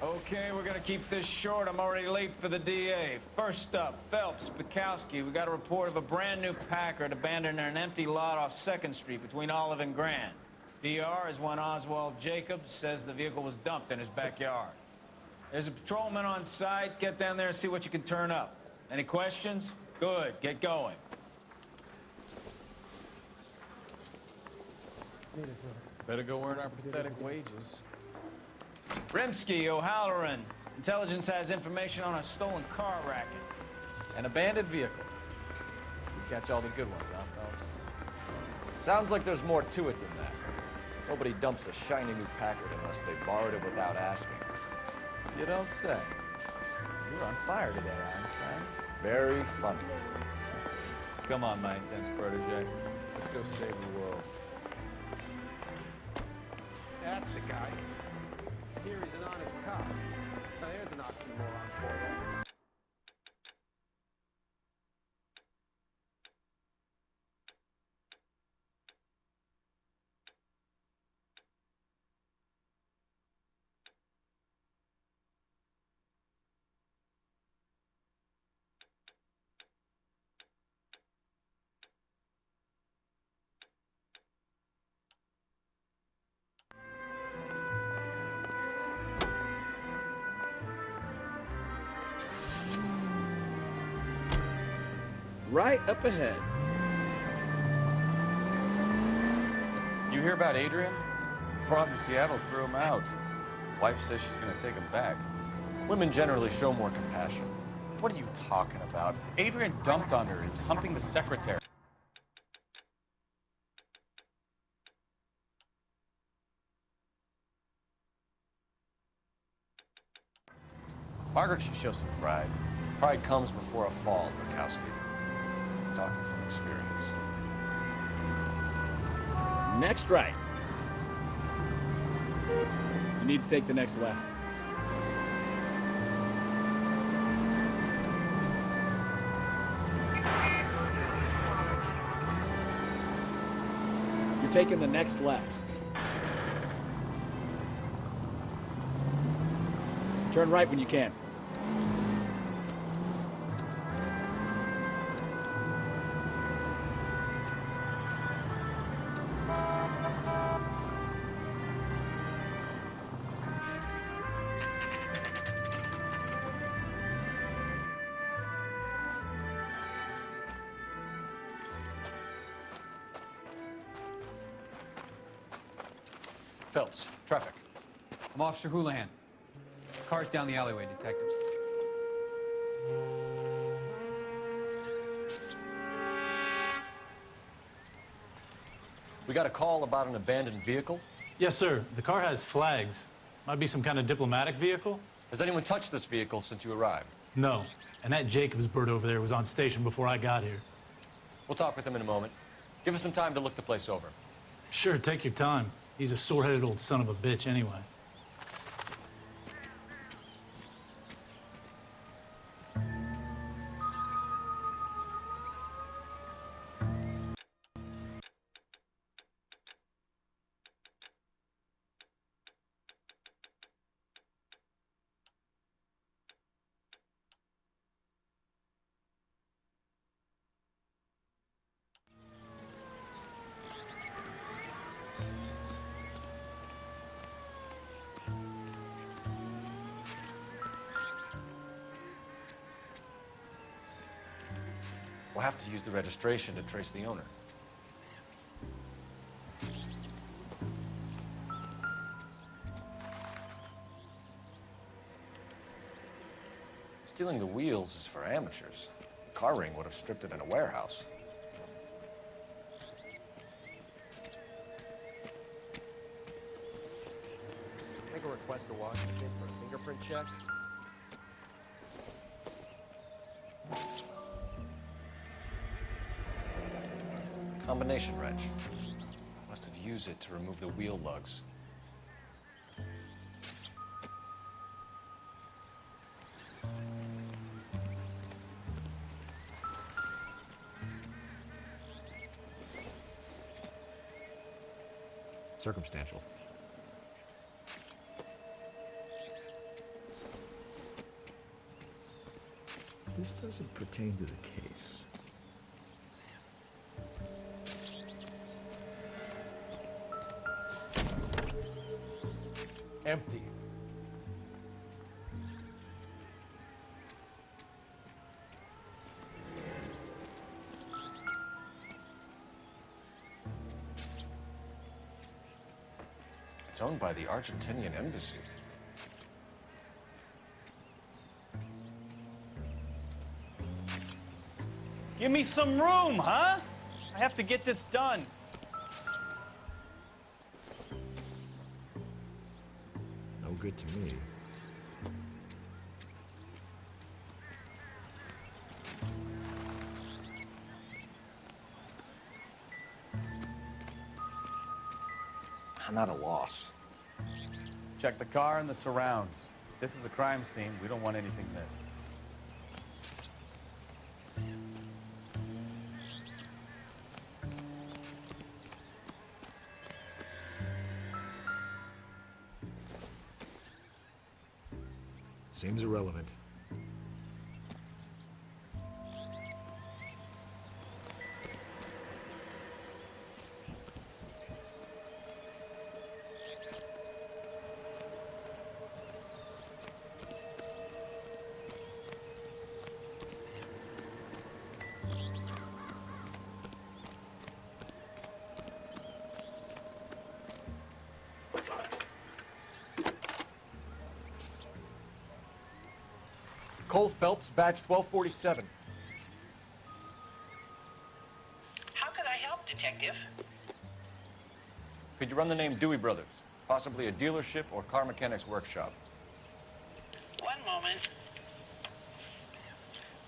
Okay, we're gonna keep this short. I'm already late for the DA. First up, Phelps, Bukowski. We got a report of a brand new Packard abandoned in an empty lot off 2nd Street between Olive and Grand. DR is one Oswald Jacobs says the vehicle was dumped in his backyard. There's a patrolman on site. Get down there and see what you can turn up. Any questions? Good, get going. Better go earn our pathetic wages. Rimsky, O'Halloran. Intelligence has information on a stolen car racket. An abandoned vehicle. We catch all the good ones, huh, Phelps? Sounds like there's more to it than that. Nobody dumps a shiny new Packard unless they borrowed it without asking. You don't say. You're on fire today, Einstein. Very funny. Come on, my intense protege. Let's go save the world. That's the guy. Here he's an honest cop. Now there's an oxymoron for you. Right up ahead. You hear about Adrian? Brought to Seattle, threw him out. Wife says she's gonna take him back. Women generally show more compassion. What are you talking about? Adrian dumped on her. He was humping the secretary. Margaret should show some pride. Pride comes before a fall, Bukowski. Talking from experience. Next right. You need to take the next left. You're taking the next left. Turn right when you can. Phelps, traffic. I'm Officer Houlihan. Car's down the alleyway, detectives. We got a call about an abandoned vehicle. Yes, sir. The car has flags. Might be some kind of diplomatic vehicle? Has anyone touched this vehicle since you arrived? No. And that Jacobs bird over there was on station before I got here. We'll talk with him in a moment. Give us some time to look the place over. Sure, take your time. He's a sore-headed old son of a bitch anyway. We'll have to use the registration to trace the owner. Stealing the wheels is for amateurs. The car ring would have stripped it in a warehouse. Make a request to Washington for a fingerprint check. Combination wrench. Must have used it to remove the wheel lugs. Circumstantial. This doesn't pertain to the case. Empty. It's owned by the Argentinian embassy. Give me some room, huh? I have to get this done. No good to me. I'm at a loss. Check the car and the surrounds. If this is a crime scene, we don't want anything missed. Seems irrelevant. Cole Phelps, badge 1247. How can I help, Detective? Could you run the name Dewey Brothers? Possibly a dealership or car mechanics workshop. One moment.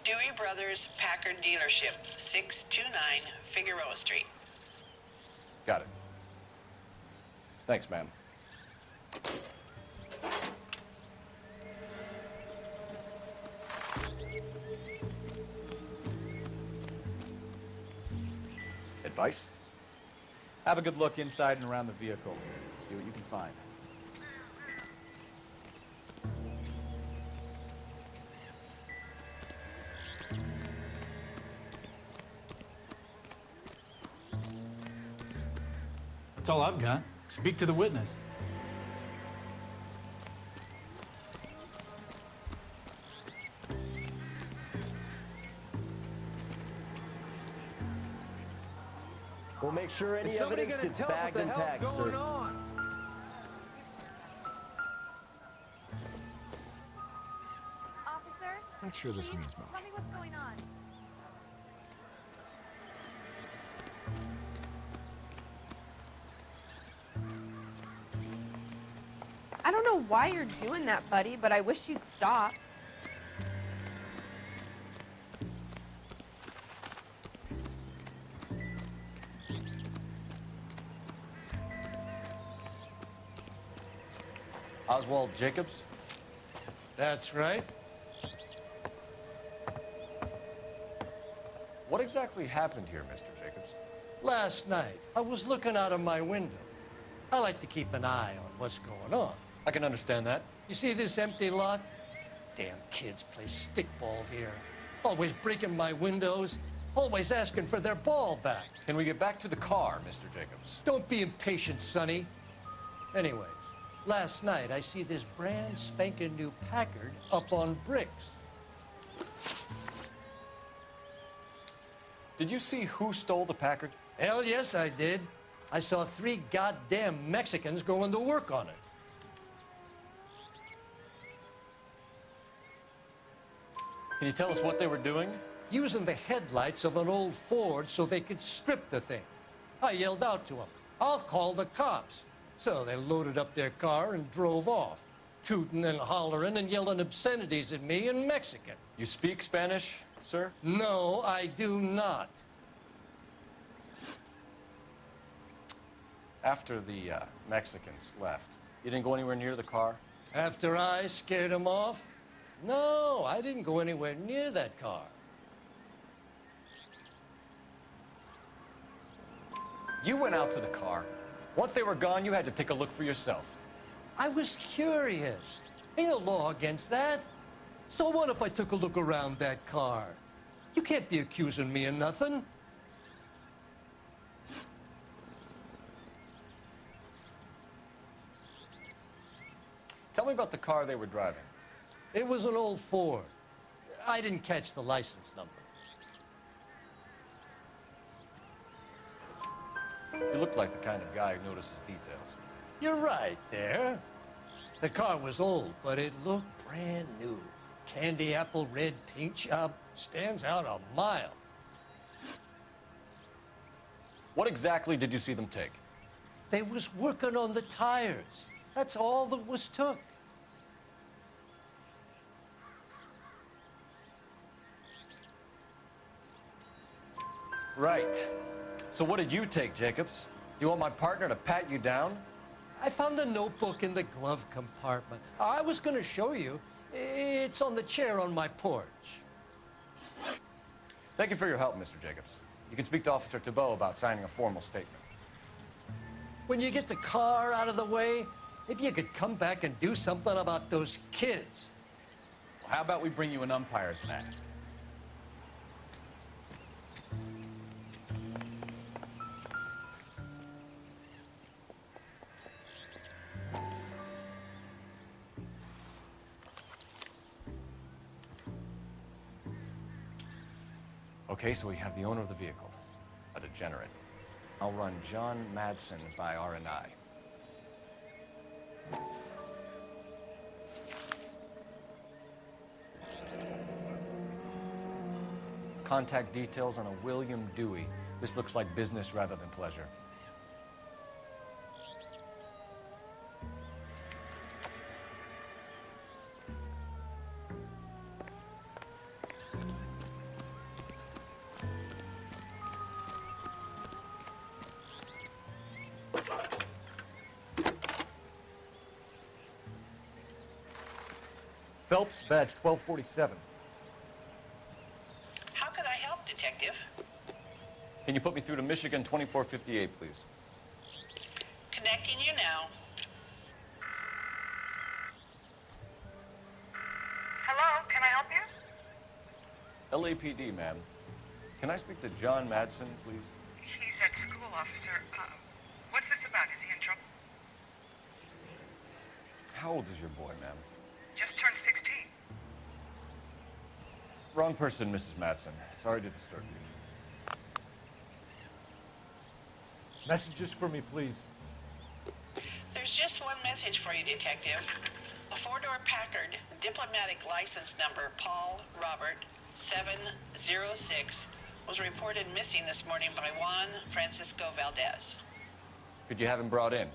Dewey Brothers Packard Dealership, 629 Figueroa Street. Got it. Thanks, ma'am. Advice? Have a good look inside and around the vehicle. See what you can find. That's all I've got. Speak to the witness. We'll make sure any Is somebody evidence gonna gets tell us what bagged the intact, hell's going sir. on? Officer? Not sure this please means much. Tell me what's going on. I don't know why you're doing that, buddy, but I wish you'd stop. Oswald Jacobs? That's right. What exactly happened here, Mr. Jacobs? Last night, I was looking out of my window. I like to keep an eye on what's going on. I can understand that. You see this empty lot? Damn kids play stickball here. Always breaking my windows, always asking for their ball back. Can we get back to the car, Mr. Jacobs? Don't be impatient, Sonny. Anyways, last night I see this brand spanking new Packard up on bricks. Did you see who stole the Packard? Hell yes, I did. I saw 3 goddamn Mexicans going to work on it. Can you tell us what they were doing? Using the headlights of an old Ford so they could strip the thing. I yelled out to them, "I'll call the cops." So they loaded up their car and drove off, tooting and hollering and yelling obscenities at me in Mexican. You speak Spanish, sir? No, I do not. After the Mexicans left, you didn't go anywhere near the car? After I scared them off? No, I didn't go anywhere near that car. You went out to the car. Once they were gone, you had to take a look for yourself. I was curious. Ain't no law against that. So what if I took a look around that car? You can't be accusing me of nothing. Tell me about the car they were driving. It was an old Ford. I didn't catch the license number. You look like the kind of guy who notices details. You're right there. The car was old, but it looked brand new. Candy apple red paint job stands out a mile. What exactly did you see them take? They was working on the tires. That's all that was took. Right. So what did you take, Jacobs? Do you want my partner to pat you down? I found a notebook in the glove compartment. I was going to show you. It's on the chair on my porch. Thank you for your help, Mr. Jacobs. You can speak to Officer Thibault about signing a formal statement. When you get the car out of the way, maybe you could come back and do something about those kids. Well, how about we bring you an umpire's mask? Okay, so we have the owner of the vehicle, a degenerate. I'll run John Madsen by R&I. Contact details on a William Dewey. This looks like business rather than pleasure. Phelps, badge 1247. How could I help, Detective? Can you put me through to Michigan 2458, please? Connecting you now. Hello, can I help you? LAPD, ma'am. Can I speak to John Madsen, please? He's at school, officer. What's this about? Is he in trouble? How old is your boy, ma'am? Just turned 16. Wrong person, Mrs. Madsen. Sorry to disturb you. Messages for me, please. There's just one message for you, Detective. A four-door Packard, diplomatic license number Paul Robert 706, was reported missing this morning by Juan Francisco Valdez. Could you have him brought in?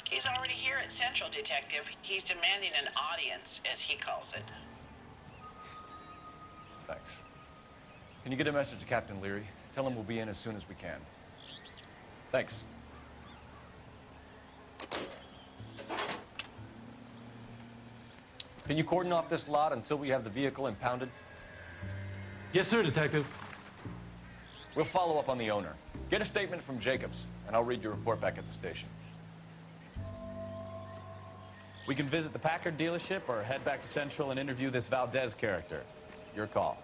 He's already here at Central, Detective. He's demanding an audience, as he calls it. Thanks. Can you get a message to Captain Leary? Tell him we'll be in as soon as we can. Thanks. Can you cordon off this lot until we have the vehicle impounded? Yes, sir, Detective. We'll follow up on the owner. Get a statement from Jacobs, and I'll read your report back at the station. We can visit the Packard dealership or head back to Central and interview this Valdez character. Your call.